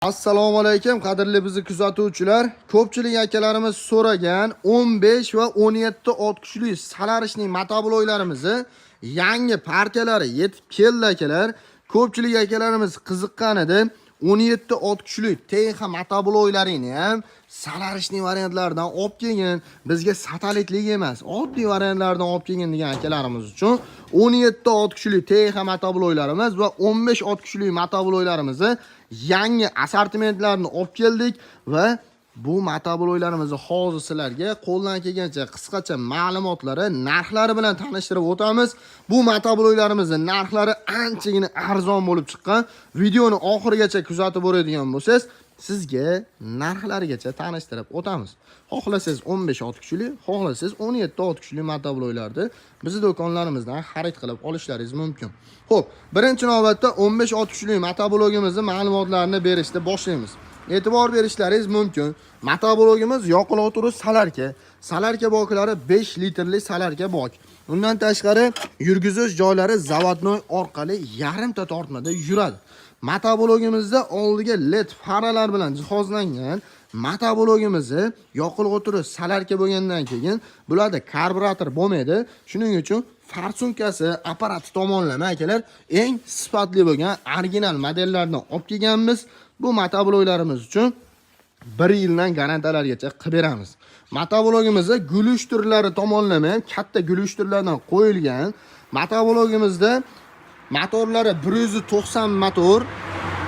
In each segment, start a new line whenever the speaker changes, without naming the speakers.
Assalomu alaykum qadrli bizni kuzatuvchilar. Ko'pchilik akalarimiz so'ragan 15 va 17 ot kuchli salarishning motobloklarimizni yangi partiyalari yetib keldi akalar. Ko'pchilik akalarimiz qiziqqan edi. 17 ot kuchli TX motobloklarini ham salarishning variantlaridan olib kelgin. Bizga satelitlik emas, oddiy variantlardan olib kelgin degan akalarimiz uchun 17 ot kuchli TX motobloklarimiz va 15 ot kuchli motobloklarimizni yangi assortimentlarni olib keldik va bu motobloklarimizni hozir sizlarga qo'ldan kelgancha qisqacha ma'lumotlari, narxlari bilan tanishtirib o'tamiz. Bu motobloklarimizni narxlari anchagina arzon bo'lib chiqqan. Videoni oxirigacha kuzatib boradigan bo'lsangiz, sizga narxlarigacha tanishtirib o'tamiz. Xohlasangiz 15 ot kuchli, xohlasangiz 17 ot kuchli motobloklarni bizning do'konlarimizdan xarid qilib olishlaringiz mumkin. Xo'p, birinchi navbatda 15 ot kuchli motoblogimizning ma'lumotlarini berishni boshlaymiz. E'tibor berishlaringiz mumkin. Motoblogimiz yoqilg'i turi salarka. Salarka boklari 5 litrli salarka bok. Undan tashqari yurgizish joylari zavodnoy orqali yarimta tortmada yuradi. Motoblogimizda oldiga LED faralar bilan jihozlangan. Motoblogimizni yoqilg'i turi salarka bo'lgandan keyin bularda karburator bo'lmaydi. Shuning uchun farsunkasi apparati tomonlama akalar eng sifatli bo'lgan original modellardan olib kelganmiz. Bu motobloklarimiz uchun 1 yildan garantiyalargacha qilib beramiz. Motoblogimizda gulush turlari tomonlama ham katta gulush turlardan qo'yilgan. Motoblogimizda motorlari 190 motor,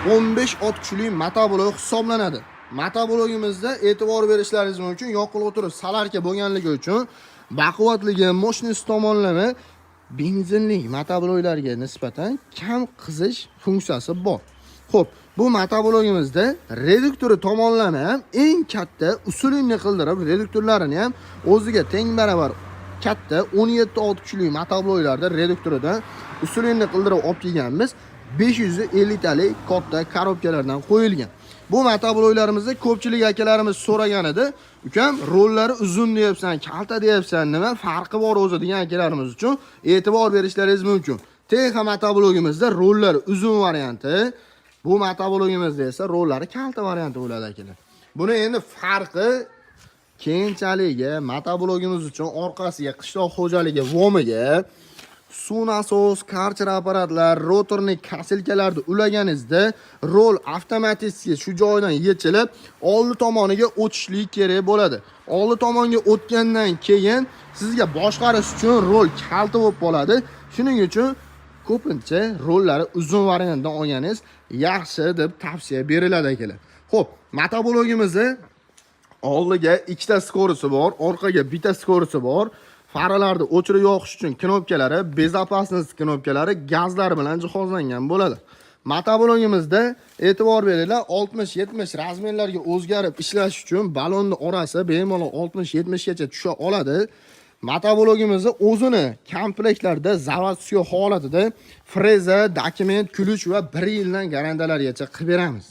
15 ot kuchli motoblok hisoblanadi. Motoblogimizda e'tibor berishlaringiz mumkin, yoqilg'i turi salarka bo'lganligi uchun baquvvatligi, moshinasi tomonlama benzinli motobloklarga nisbatan kam qizish funksiyasi bor. Xo'p, bu motoblogimizda reduktori tomonlama ham eng katta usulini qildirib, reduktorlarini ham o'ziga teng baravar katta 17 ot kuchli motobloklarda reduktoridan usulini qildirib olib kelganmiz. 550 talik katta korobkalardan qo'yilgan. Bu motobloklarimizni ko'pchilik akalarimiz so'ragan edi. Ukam, rollari uzun deyapsan, kalta deyapsan, nima farqi bor o'zi degan akalarimiz uchun e'tibor berishlaringiz mumkin. TX motoblogimizda rollari uzun varianti, bu motoblogimizda esa rollari kalta varianti bo'ladi akalar. Buni endi farqi keyinchalik motoblogimiz uchun orqasiga qishloq xo'jaligi vomiga suv nasos, karcher apparatlar, rotorli kasilkalarni ulaganingizda rol avtomatik shu joydan yechilib, oldi tomoniga o'tishlik kerak bo'ladi. Oldi tomonga o'tgandan keyin sizga boshqarish uchun rol kalta bo'lib qoladi. Shuning uchun ko'pincha rollari uzun variantdan olganingiz yaxshi deb tavsiya beriladi akalar. Xo'p, motoblogimizni oldiga ikkita skorisi bor, orqaga bitta skorisi bor. Faralarni o'chirib yoqish uchun knopkalari, bezopasnost knopkalari gazlar bilan jihozlangan bo'ladi. Motoblogimizda e'tibor beringlar, 60-70 razmerlarga o'zgarib ishlash uchun balonni orasi bemalol 60-70 gacha tusha oladi. Motoblogimizni o'zini komplektlarda zavodskiy holatida freza, dokument, kulich va 1 yildan garantiyalargacha qilib beramiz.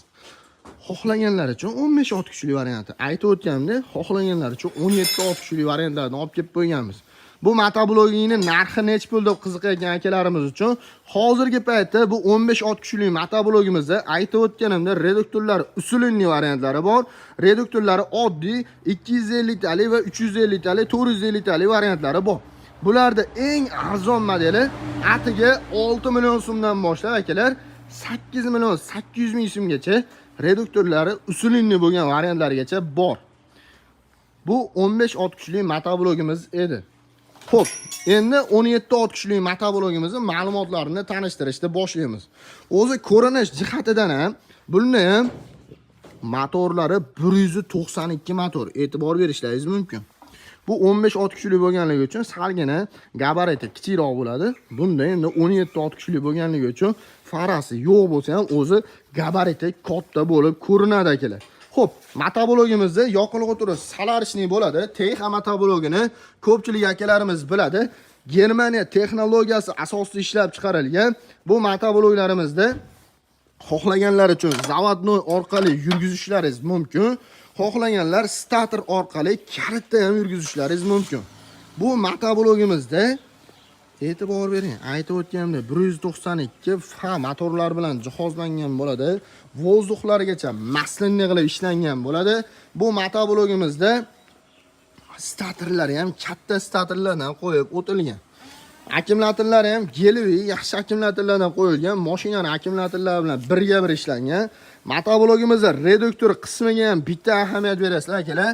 Xohlaganlar uchun 15 ot kuchli varianti. Aytib o'tganimdek, xohlaganlar uchun 17 ot kuchli variantlarni olib kelib qo'yganmiz. Bu motoblogingning narxi necha pul deb qiziqayotgan akalarimiz uchun hozirgi paytda bu 15 ot kuchli motoblogimizda aytib o'tganimda reduktorlar usulli variantlari bor. Reduktorlari oddiy 250 talik va 350 talik, 450 talik variantlari bor. Bularda eng arzon modeli atiga 6 million so'mdan boshlab akalar 8 million 800 ming so'mgacha reduktorlari usulli bo'lgan variantlargacha bor. Bu 15 ot kuchli motoblogimiz edi. Xo'p, endi 17 ot kuchli motoblogimizning ma'lumotlarini tanishtirishni boshlaymiz. O'zi ko'rinish jihatidan ham buni ham motorlari 192 motor, e'tibor berishlaringiz mumkin. Bu 15 ot kuchli bo'lganligi uchun salgina gabariti kichikroq bo'ladi. Bunda endi 17 ot kuchli bo'lganligi uchun farasi yo'q bo'lsa ham o'zi gabariti katta bo'lib ko'rinadi akalar. Xo'p, motoblogimizda yoqilg'i turi salarishning bo'ladi. TX motoblogini ko'pchilik akalarimiz biladi. Germaniya texnologiyasi asosida ishlab chiqarilgan bu motobloglarimizda xohlaganlar uchun zavodnoy orqali yurgizishlaringiz mumkin. Xohlaganlar starter orqali kalitda ham yurgizishlaringiz mumkin. Bu motoblogimizda E'tibor bering, aytib o'tganimdek 192 fa motorlar bilan jihozlangan bo'ladi. Vozduklargacha maslinni qilib ishlangan bo'ladi. Bu motoblogimizda statorlar ham katta statorlardan qo'yib o'tilgan. Akkumulyatorlari ham Gelvi yaxshi akkumulyatorlardan qo'yilgan. Mashinaning akkumulyatorlari bilan birga bir ishlangan. Motoblogimizda reduktor qismiga ham bitta ahamiyat berasizlar akalar.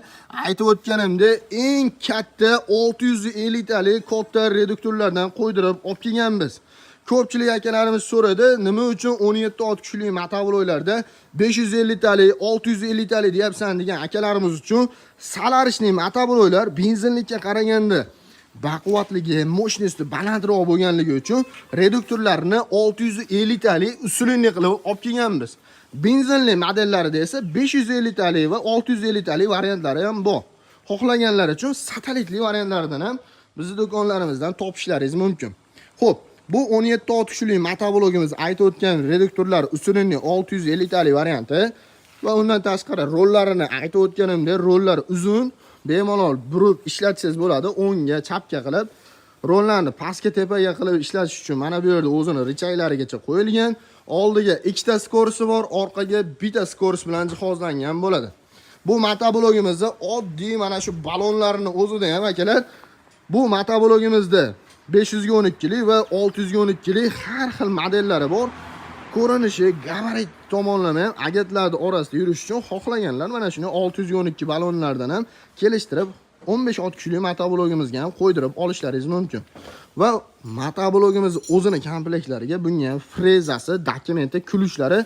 Aytib o'tganimdek, eng katta 650 talik katta reduktorlardan qo'ydirib olib kelganmiz. Ko'pchilik akalarimiz so'radi, nima uchun 17 ot kuchli motobloglarda 550 talik, 650 talik deyapsan degan akalarimiz uchun Solarishli motobloglar benzinlikka qaraganda baquvvatligi, mощности balandroq bo'lganligi uchun reduktorlarni 650 talik usulini qilib olib kelganmiz. Benzinli modellarida esa 550 talik va 650 talik variantlari ham bor. Xohlaganlar uchun satelitli variantlardan ham bizning do'konlarimizdan topishlaringiz mumkin. Xo'p, bu 17 ot kuchli motoblogimiz aytib o'tgan reduktorlar usulini 650 talik varianti va undan tashqari rollarini aytib o'tganimdek, rollar uzun, bemalol burib ishlatsangiz bo'ladi, o'ngga, chapga qilib. Rollarni pastga tepaga qilib ishlatish uchun mana bu yerda o'zini richaylarigacha qo'yilgan. Oldiga ikkita skorsi bor, orqaga bitta skors bilan jihozlangan bo'ladi. Bu motoblogimizda oddiy mana shu balonlarni o'zida ham akalar, bu motoblogimizda 512 lik va 612 lik har xil modellari bor. Ko'rinishi, gabarit tomonlama ham agentlarning orasida yurish uchun xohlaganlar mana shuni 612 balonlardan ham kelishtirib 15 ot kuchli motoblogimizga ham qo'ydirib olishlaringiz mumkin. Va motoblogimiz o'zini komplektlariga bunga ham frezasi, dokumenti, kulishlari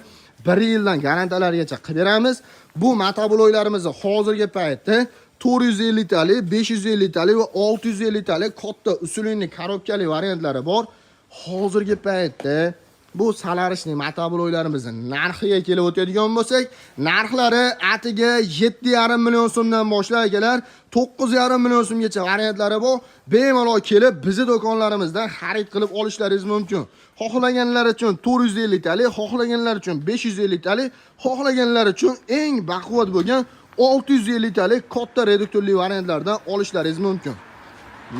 1 yildan garantiyalargacha qilib beramiz. Bu motobloglarimizni hozirgi paytda 450 talik, 550 talik va 650 talik katta usulli korobkali variantlari bor. Hozirgi paytda bu Solarishli motobloglarimizning narxiga kelib o'tadigan bo'lsak, narxlari atiga 7,5 million so'mdan boshlaydi akalar. 9,5 million so'mgacha variantlari bor. Bemalol kelib bizning do'konlarimizdan xarid qilib olishlaringiz mumkin. Xohlaganlar uchun 450 talik, xohlaganlar uchun 550 talik, xohlaganlar uchun eng baquvvat bo'lgan 650 talik katta reduktorli variantlardan olishlaringiz mumkin.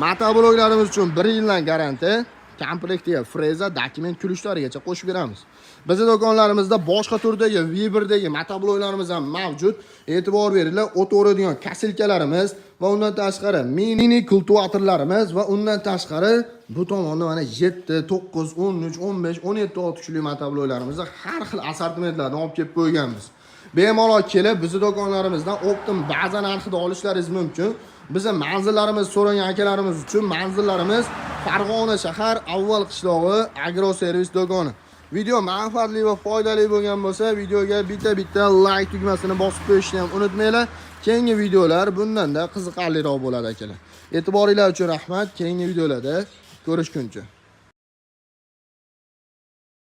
Motobloglarimiz uchun 1 yildan garantiya, komplektiga freza, dokument kulishlarigacha qo'shib beramiz. Bizning do'konlarimizda boshqa turdagi V1dagi motobloglarimiz ham mavjud. E'tibor beringlar, o'tvoradigan kasilkalarimiz va undan tashqari mini kultivatorlarimiz va undan tashqari bu tomonda mana 7, 9, 13, 15, 17 ot kuchli motobloglarimizni har xil assortimentlardan olib kelib qo'yganmiz. Bemalol kelib bizning do'konlarimizdan optim baza narxida olishlaringiz mumkin. Bizning manzillarimiz so'ragan akalarimiz uchun manzillarimiz Farg'ona shahar Avval qishlog'i Agro servis do'koni. Video manfaatli va foydali bo'lgan bo'lsa, videoga bitta like tugmasini bosib qo'yishni ham unutmanglar. Keyingi videolar bundan-da qiziqarliroq bo'ladi akalar. E'tiboringlar uchun rahmat. Keyingi videolarda ko'rishguncha.